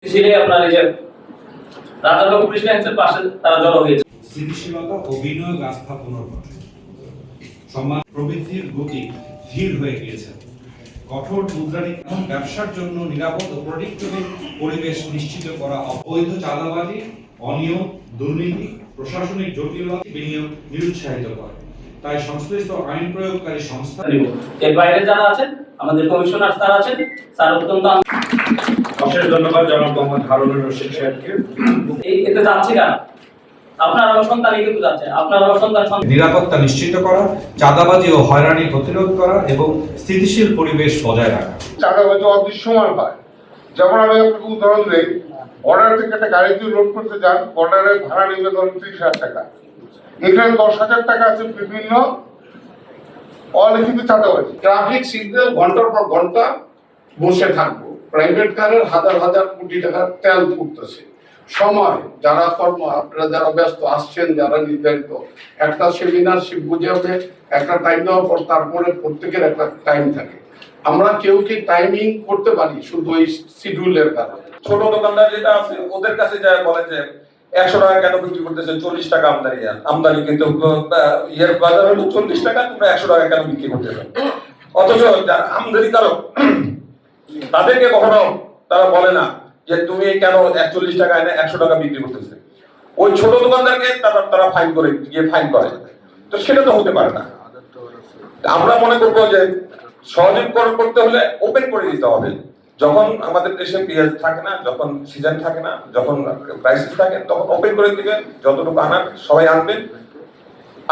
আপনার এই যে রাজারবাগ পুলিশ লাইন্সের পাশে তারা জড়ো হয়েছে। স্থিতিশীলতা ও বিনিয়োগ আস্থা পুনর্গঠন সম্মান প্রবৃদ্ধির গতি ধীর হয়ে গিয়েছে। কঠোর মুদ্রানীতি এবং ব্যবসার জন্য নিরাপদ ও প্রডিক্টেবল পরিবেশ নিশ্চিত করা, অবৈধ চাঁদাবাজি, অনিয়ম, দুর্নীতি, প্রশাসনিক জটিলতা বিনিয়োগ নিরুৎসাহিত করে। তাই সংশ্লিষ্ট আইন প্রয়োগকারী সংস্থা এর বাইরে যারা আছেন আমাদের কমিশনার স্যার আছেন, স্যার অত্যন্ত অশেষ ধন্যবাদ জনাব মোহাম্মদ হারুনুর রশিদ সাহেবকে। এতে যাচ্ছে কারা? আপনার আমার সন্তানই কিন্তু যাচ্ছে, আপনার আমার সন্তান নিরাপত্তা নিশ্চিত করা, চাঁদাবাজি ও হয়রানি প্রতিরোধ করা এবং স্থিতিশীল পরিবেশ বজায় রাখা। চাঁদাবাজি অদৃশ্যমান হয়। যেমন আমি আপনাকে উদাহরণ দিই, বর্ডার থেকে একটা গাড়ি দিয়ে লোড করতে যান, বর্ডারের ভাড়া নেবে ধরুন 30,000 টাকা। এখানে 10,000 টাকা আছে বিভিন্ন অলিখিত চাঁদাবাজি। ট্রাফিক সিগন্যাল ঘন্টার পর ঘন্টা বসে থাকবো, প্রাইভেট কারের হাজার হাজার কোটি টাকার তেল পুড়তেছে। সময় যারা আপনারা যারা ব্যস্ত আসছেন, যারা নির্ধারিত একটা সেমিনার বুঝে হবে, একটা টাইম দেওয়ার পর তারপরে প্রত্যেকের একটা টাইম থাকে। আমরা কেউ কি টাইমিং করতে পারি শুধু ওই শিডিউলের কারণে। ছোট দোকানদার যেটা আছে ওদের কাছে যায় বলে যে 100 টাকা কেন বিক্রি করতেছে, 40 টাকা আমদানি কিন্তু ইয়ের বাজার হলো 40 টাকা, তোমরা 100 টাকা কেন বিক্রি করতেছো? অথচ যারা আমদানিকারক তাদেরকে কখনো তারা বলে না যে তুমি কেন 41 টাকা এনে 100 টাকা বিক্রি করতেছে। ওই ছোট দোকানদারকে তারা ফাইন করে তো সেটা তো হতে পারে না। আমরা মনে করবো যে সহজীকরণ করতে হলে ওপেন করে দিতে হবে। যখন আমাদের দেশে পেঁয়াজ থাকে না, যখন সিজন থাকে না, যখন ক্রাইসিস থাকে, তখন ওপেন করে দিবে, যতটুকু আনার সবাই আনবেন।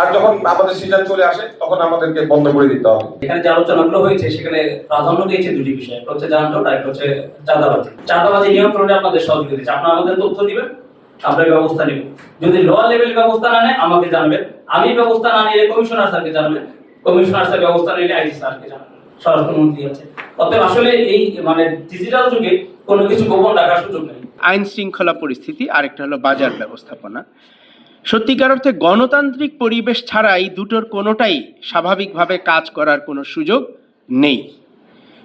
আর যখন আমাদের সিজন চলে আসে তখন আমাদেরকে বন্ধ করে দিতে হবে। এখানে যে আলোচনাগুলো হয়েছে সেখানে প্রাধান্য দিয়েছে দুটি বিষয়, একটা হচ্ছে যানজট আর একটা হচ্ছে চাঁদাবাজি। চাঁদাবাজি নিয়ন্ত্রণে আপনাদের সহযোগিতা দিচ্ছে, আপনারা আমাদের তথ্য দিবেন, আমরা ব্যবস্থা নেব। যদি ল লেভেল ব্যবস্থা না নেয় আমাকে জানাবেন, আমি ব্যবস্থা না নিলে কমিশনার স্যারকে জানাবেন, কমিশনার স্যার ব্যবস্থা নিলে আইজি স্যারকে জানাবেন, স্বরাষ্ট্রমন্ত্রী আছে। অতএব আসলে এই ডিজিটাল যুগে কোনো কিছু গোপন রাখার সুযোগ নেই। আইন শৃঙ্খলা পরিস্থিতি, আরেকটা হলো বাজার ব্যবস্থাপনা। সত্যিকার অর্থে গণতান্ত্রিক পরিবেশ ছাড়াই দুটোর কোনোটাই স্বাভাবিকভাবে কাজ করার কোনো সুযোগ নেই।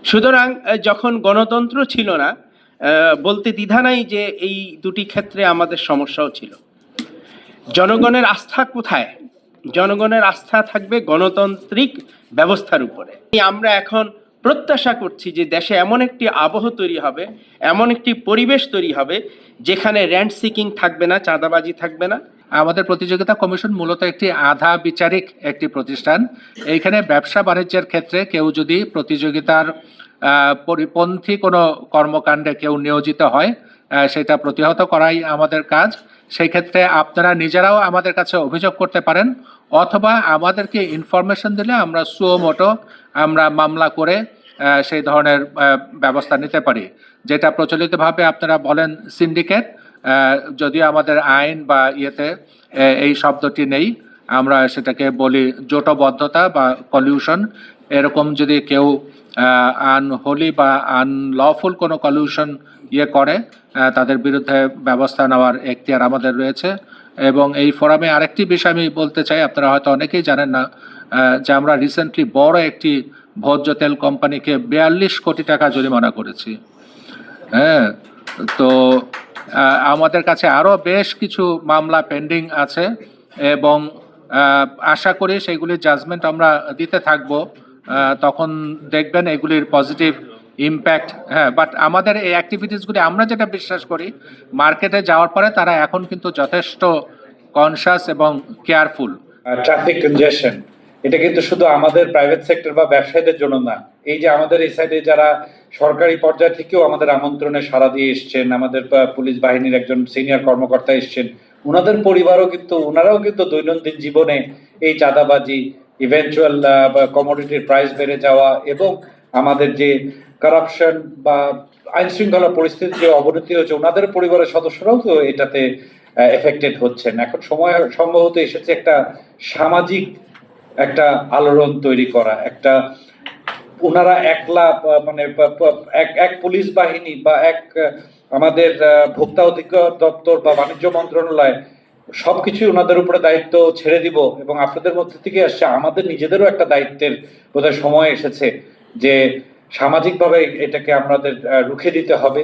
সুতরাং যখন গণতন্ত্র ছিল না, বলতে দ্বিধা নাই যে এই দুটি ক্ষেত্রে আমাদের সমস্যাও ছিল। জনগণের আস্থা কোথায়? জনগণের আস্থা থাকবে গণতান্ত্রিক ব্যবস্থার উপরে। আমরা এখন প্রত্যাশা করছি যে দেশে এমন একটি আবহ তৈরি হবে, এমন একটি পরিবেশ তৈরি হবে যেখানে র্যান্ট সিকিং থাকবে না, চাঁদাবাজি থাকবে না। আমাদের প্রতিযোগিতা কমিশন মূলত একটি আধা বিচারিক একটি প্রতিষ্ঠান। এইখানে ব্যবসা বাণিজ্যের ক্ষেত্রে কেউ যদি প্রতিযোগিতার পরিপন্থী কোনো কর্মকাণ্ডে কেউ নিয়োজিত হয়, সেটা প্রতিহত করাই আমাদের কাজ। সেই ক্ষেত্রে আপনারা নিজেরাও আমাদের কাছে অভিযোগ করতে পারেন, অথবা আমাদেরকে ইনফরমেশন দিলে আমরা সুমোটো আমরা মামলা করে সেই ধরনের ব্যবস্থা নিতে পারি। যেটা প্রচলিতভাবে আপনারা বলেন সিন্ডিকেট, যদিও আমাদের আইন বা ইয়েতে এই শব্দটি নেই, আমরা সেটাকে বলি জোটবদ্ধতা বা কলিউশন। এরকম যদি কেউ আনহোলি বা আনলফুল কোনো কলিউশন করে, তাদের বিরুদ্ধে ব্যবস্থা নেওয়ার এখতিয়ার আমাদের রয়েছে। এবং এই ফোরামে আরেকটি বিষয় আমি বলতে চাই, আপনারা হয়তো অনেকেই জানেন না যে আমরা রিসেন্টলি বড় একটি ভোজ্য তেল কোম্পানিকে 42 কোটি টাকা জরিমানা করেছি। হ্যাঁ, তো আমাদের কাছে আরও বেশ কিছু মামলা পেন্ডিং আছে এবং আশা করি সেগুলির জাজমেন্ট আমরা দিতে থাকব। তখন দেখবেন এগুলির পজিটিভ ইম্প্যাক্ট। হ্যাঁ, বাট আমাদের এই অ্যাক্টিভিটিসগুলি আমরা যেটা বিশ্বাস করি, মার্কেটে যাওয়ার পরে তারা এখন কিন্তু যথেষ্ট কনসাস এবং কেয়ারফুল। ট্রাফিক কনজেশন এটা কিন্তু শুধু আমাদের প্রাইভেট সেক্টর বা ব্যবসায়ীদের জন্য না, এই যে আমাদের এই সাইডে যারা সরকারি পর্যায় থেকেও আমাদের আমন্ত্রণে সাড়া দিয়ে এসছেন, আমাদের পুলিশ বাহিনীর একজন সিনিয়র কর্মকর্তা এসছেন, ওনাদের পরিবারও কিন্তু ওনারাও কিন্তু দৈনন্দিন জীবনে এই চাঁদাবাজি, ইভেন্চুয়াল কমোডিটির প্রাইস বেড়ে যাওয়া এবং আমাদের যে কারাপশন বা আইন শৃঙ্খলা পরিস্থিতির যে অবনতি হচ্ছে, ওনাদের পরিবারের সদস্যরাও তো এটাতে এফেক্টেড হচ্ছেন। এখন সময় সম্ভবত এসেছে একটা সামাজিক একটা আলোড়ন তৈরি করা, একটা ওনারা একলা এক পুলিশ বাহিনী বা আমাদের ভোক্তা অধিকার দপ্তর বা বাণিজ্য মন্ত্রণালয় সবকিছু ওনাদের উপরে দায়িত্ব ছেড়ে দিব এবং আপনাদের মধ্যে থেকে আসছে, আমাদের নিজেদেরও একটা দায়িত্বের বোধহয় সময় এসেছে যে সামাজিকভাবে এটাকে আমাদের রুখে দিতে হবে।